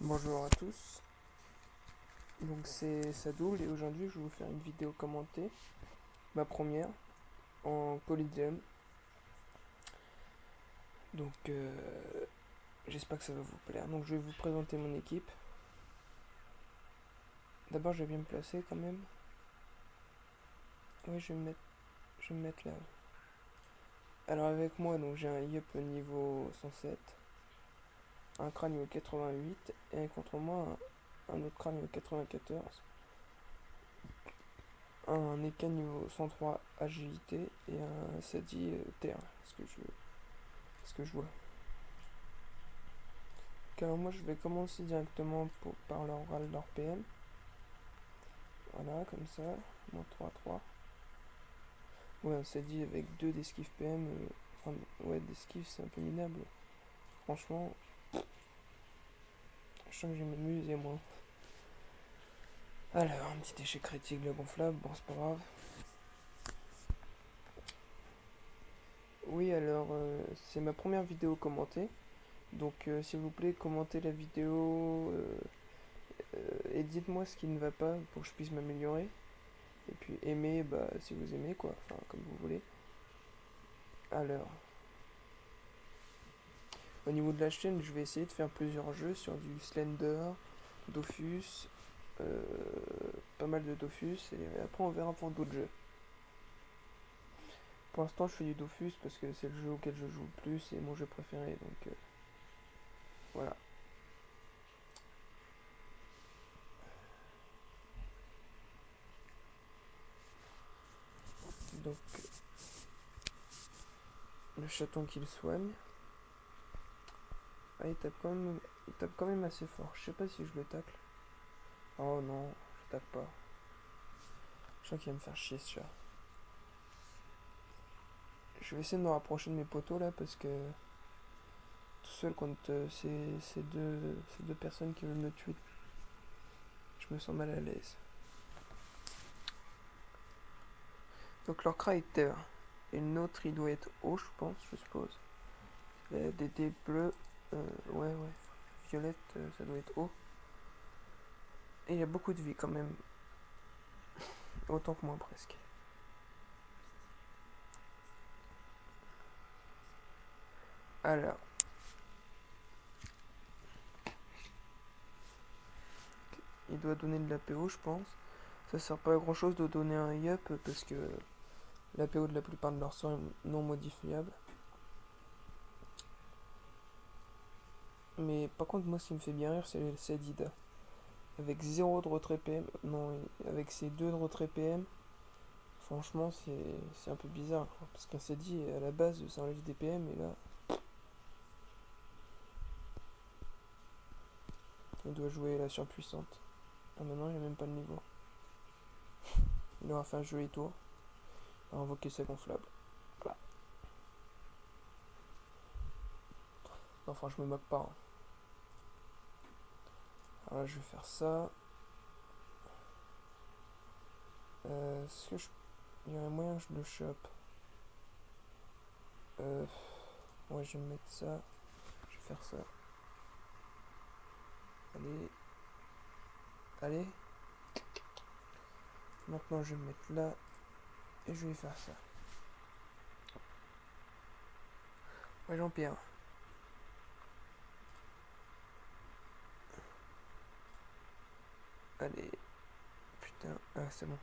Bonjour à tous, donc c'est Sadoul et aujourd'hui je vais vous faire une vidéo commentée, ma première en Collegium. Donc j'espère que ça va vous plaire. Donc je vais vous présenter mon équipe. D'abord je vais bien me placer quand même. Oui, je vais me mettre là. Alors avec moi donc j'ai un Yup niveau 107, un crâne niveau 88 et contre moi un autre crâne niveau 94. Un Eka niveau 103 agilité et un Sadi terre, ce que je vois. Alors moi je vais commencer directement par leur PM. Voilà, comme ça. Moins 3-3. Ouais, on s'est dit avec deux d'esquive PM. Enfin, ouais, d'esquive c'est un peu minable. Franchement, je sens que je vais m'amuser moi. Alors, un petit échec critique, le gonflable, bon c'est pas grave. Oui, alors c'est ma première vidéo commentée. Donc s'il vous plaît, commentez la vidéo et dites-moi ce qui ne va pas pour que je puisse m'améliorer. Et puis aimez, bah si vous aimez quoi, enfin comme vous voulez. Alors, au niveau de la chaîne, je vais essayer de faire plusieurs jeux sur du Slender, Dofus, euh, pas mal de Dofus, et après on verra pour d'autres jeux. Pour l'instant, je fais du Dofus parce que c'est le jeu auquel je joue le plus et mon jeu préféré, donc voilà. Donc, le chaton qui le soigne. Ah, il tape quand même assez fort. Je sais pas si je le tacle. Oh non, je tacle pas. Je sens qu'il va me faire chier ce chat. Je vais essayer de me rapprocher de mes poteaux là parce que tout seul contre ces deux personnes qui veulent me tuer, je me sens mal à l'aise. Donc leur cra est terre. Et le nôtre il doit être haut, je pense, je suppose. Des dés bleus, ouais. Violette, ça doit être haut. Et il y a beaucoup de vie quand même. Autant que moi presque. Alors. Il doit donner de l'APO, je pense. Ça sert pas à grand chose de donner un Yup parce que l'APO de la plupart de leurs sorts est non modifiable. Mais par contre, moi, ce qui me fait bien rire, c'est Dida. Avec 0 de retrait PM, non, avec ses 2 de retrait PM, franchement, c'est un peu bizarre. Quoi, parce qu'un CD, à la base, ça enlève des PM, et là, il doit jouer la surpuissante. Ah, maintenant, il a même pas le niveau. Il aura fait un joli tour. Il a invoqué sa gonflable. Voilà. Non, enfin, je me moque pas. Hein. Alors là, je vais faire ça. Est-ce que il y a un moyen que je le chope? Ouais, je vais me mettre ça. Je vais faire ça. Allez. Allez. Maintenant, je vais me mettre là. Et je vais faire ça. Ouais, Jean-Pierre. Allez. Putain. Ah, c'est bon.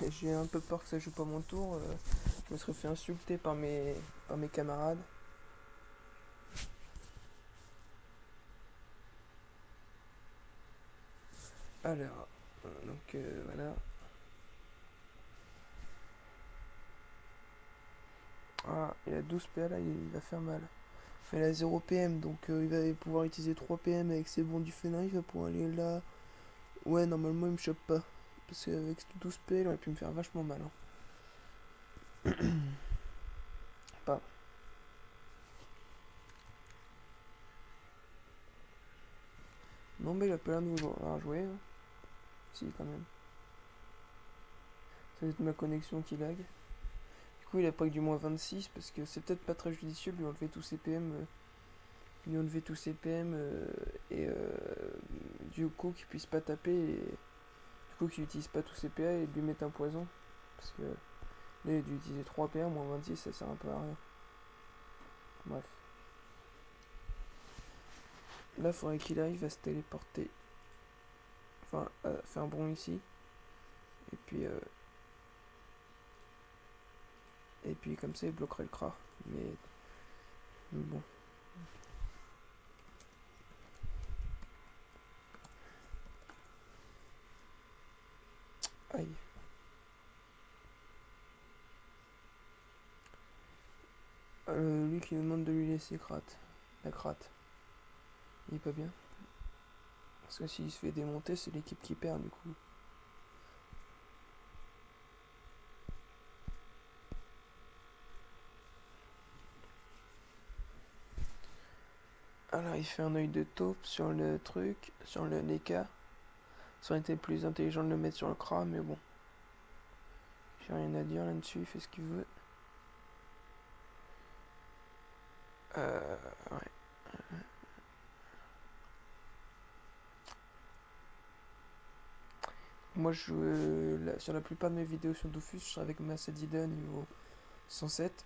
J'ai un peu peur que ça joue pas mon tour. Je me serais fait insulter par mes camarades. Alors, donc voilà. Ah, il a 12 PA là, il va faire mal. Mais il a 0 PM, donc il va pouvoir utiliser 3 PM avec ses bons du félin, il va pouvoir aller là. Ouais, normalement il me chope pas. Parce qu'avec 12 P, il aurait pu me faire vachement mal. Hein. Pas. Non, mais il a pas l'air de vouloir jouer. Hein. Si, quand même. Ça doit être ma connexion qui lag. Du coup, il a pas que du moins 26 parce que c'est peut-être pas très judicieux de lui enlever tous ses PM. Lui enlever tous ses PM et du coup qu'il puisse pas taper et du coup qu'il utilise pas tous ses PA et de lui mettre un poison. Parce que là, il a dû utiliser 3 PA, moins 26, ça sert un peu à rien. Bref. Là, il faudrait qu'il arrive à se téléporter. Enfin, à faire un bond ici. Et puis comme ça, il bloquerait le Kra. Mais bon. Aïe. Lui qui nous demande de lui laisser la Krat. Il est pas bien. Parce que s'il se fait démonter, c'est l'équipe qui perd du coup. Alors il fait un œil de taupe sur le truc, sur le Leka. Ça aurait été plus intelligent de le mettre sur le Kra, mais bon. J'ai rien à dire là-dessus, il fait ce qu'il veut. Ouais. Moi, sur la plupart de mes vidéos sur Dofus, je serai avec ma Sadida niveau 107.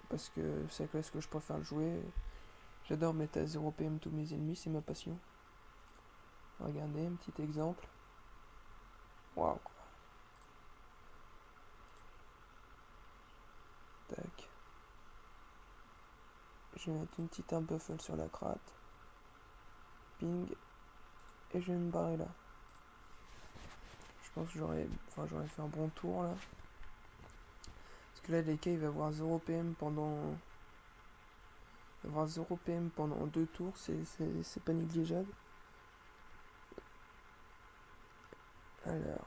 Parce que c'est la classe que je préfère le jouer. J'adore mettre à 0 PM tous mes ennemis, c'est ma passion. Regardez, un petit exemple. Waouh. Tac. Je vais mettre une petite un buffle sur la cratte. Ping. Et je vais me barrer là. Je pense que j'aurais fait un bon tour là. Parce que là, Leka il va avoir 0 PM pendant. Avoir 0 PM pendant 2 tours, c'est pas négligeable. Alors.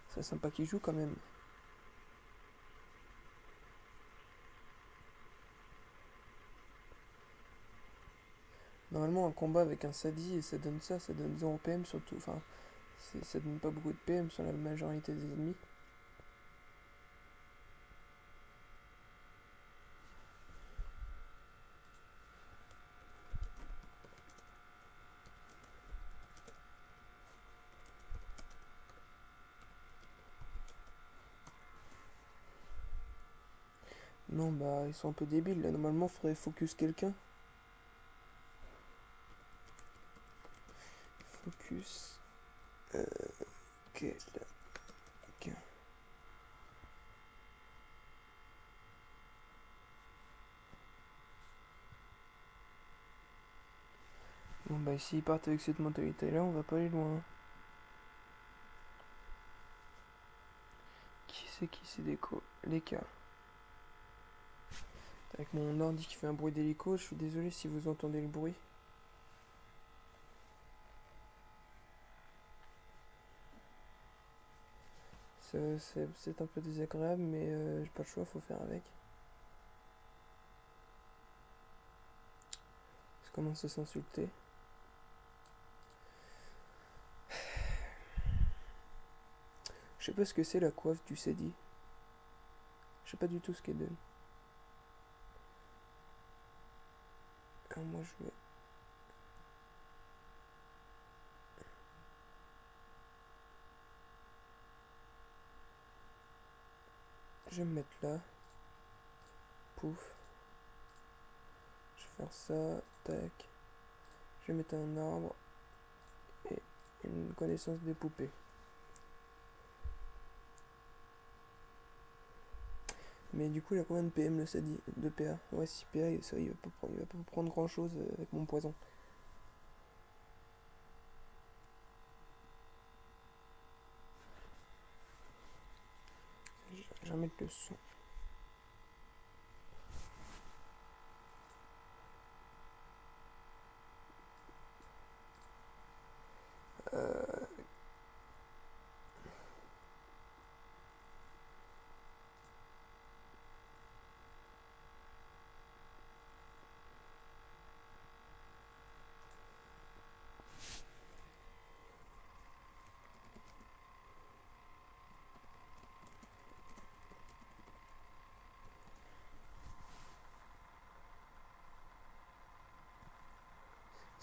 C'est sympa qu'il joue quand même. Normalement, un combat avec un Sadi, ça donne 0 PM surtout. Enfin, ça donne pas beaucoup de PM sur la majorité des ennemis. Non, bah, ils sont un peu débiles là. Normalement, faudrait focus quelqu'un. Focus. Ok, là. Ok. Bon, bah, s'ils partent avec cette mentalité là, on va pas aller loin. Qui c'est déco? Leka. Avec mon ordi qui fait un bruit d'hélico, je suis désolé si vous entendez le bruit. C'est un peu désagréable, mais j'ai pas le choix, faut faire avec. Ça commence à s'insulter. Je sais pas ce que c'est la coiffe du Cedi. Je sais pas du tout ce qu'elle donne. Alors moi je vais. Je vais me mettre là. Pouf. Je vais faire ça. Tac. Je vais mettre un arbre. Et une connaissance des poupées. Mais du coup, il a combien de PM le Sadi? De PA? Ouais, 6 PA, et ça, il va pas prendre grand chose avec mon poison. Je vais remettre le son.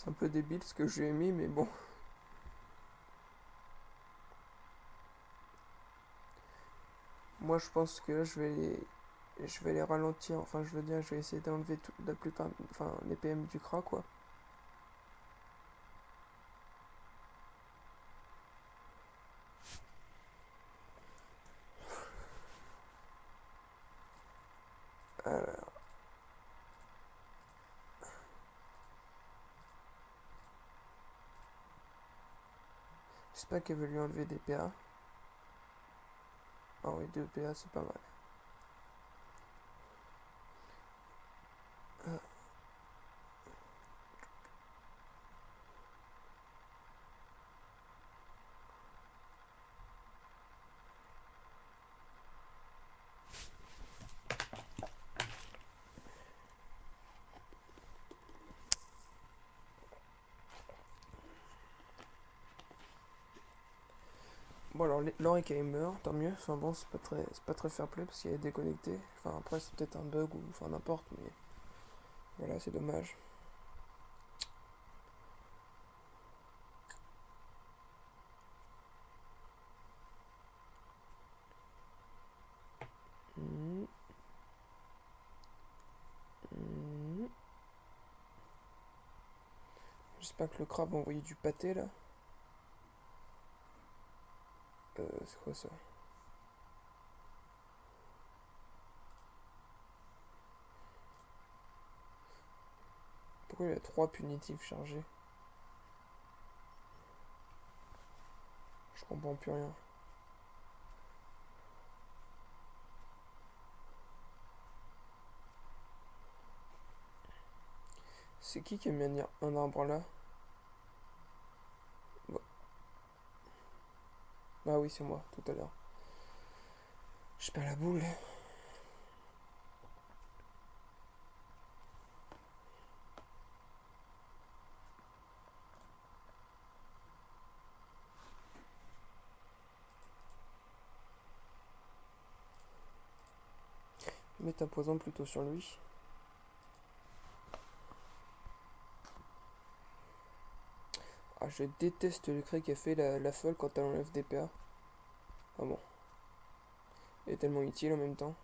C'est un peu débile ce que j'ai mis, mais bon. Moi, je pense que là, je vais les ralentir. Enfin, je veux dire, je vais essayer d'enlever la plupart, enfin, les PM du CRA, quoi. Alors, j'espère qu'elle veut lui enlever des PA. Ah oui, 2 PA, c'est pas mal. Ah, bon, alors, Lorica il meurt, tant mieux. Enfin bon, c'est pas très fair play parce qu'il est déconnecté. Enfin, après, c'est peut-être un bug ou enfin n'importe, mais voilà, c'est dommage. Mhm. Mhm. J'espère que le crabe va envoyer du pâté là. C'est quoi ça? Pourquoi il y a 3 punitifs chargés? Je comprends plus rien. C'est qui a mis un arbre là? Bah, ah oui, c'est moi, tout à l'heure. Je perds la boule. Mets ta poison plutôt sur lui. Ah, je déteste le cri qui a fait la folle quand elle enlève des PA. Ah bon. Elle est tellement utile en même temps.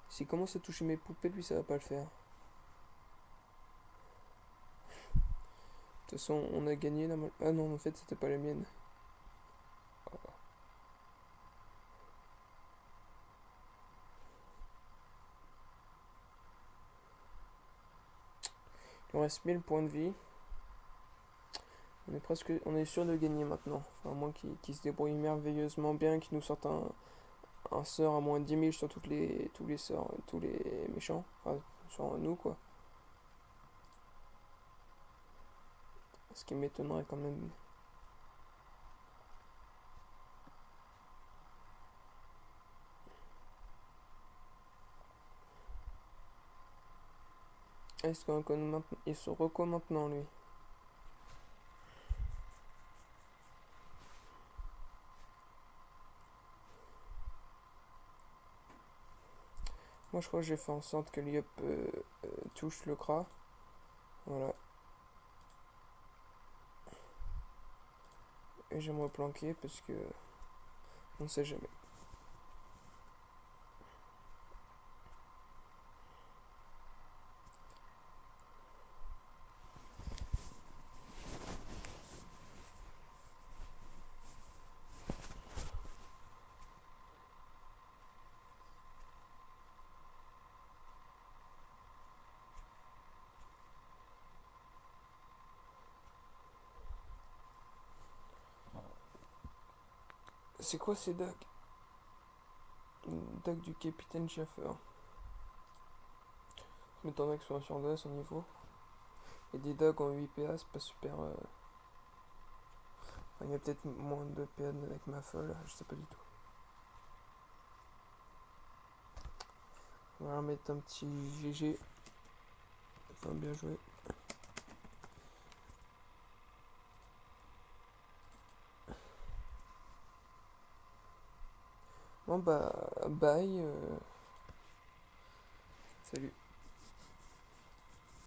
S'il commence à toucher mes poupées, lui, ça va pas le faire. De toute façon, on a gagné la. Ah non, en fait, c'était pas la mienne. Il nous reste 1000 points de vie. On est sûr de gagner maintenant. Enfin, à moins qu'il se débrouille merveilleusement bien, qu'il nous sorte un sort à moins de 10 000 sur tous les sorts, tous les méchants. Enfin, sur nous, quoi. Ce qui m'étonnerait quand même. Est-ce il se reco maintenant, lui? Moi, je crois que j'ai fait en sorte que l'IOP touche le CRA. Voilà. Et j'aimerais planquer parce que on sait jamais. C'est quoi ces dagues? Dague du capitaine Schaffer. Je m'étonnerais que ce soit sur 2 à son niveau. Et des dagues en 8 PA, c'est pas super. Enfin, il y a peut-être moins de PA avec ma folle, je sais pas du tout. On va mettre un petit GG. Enfin, bien joué. Bon bah, bye. Salut.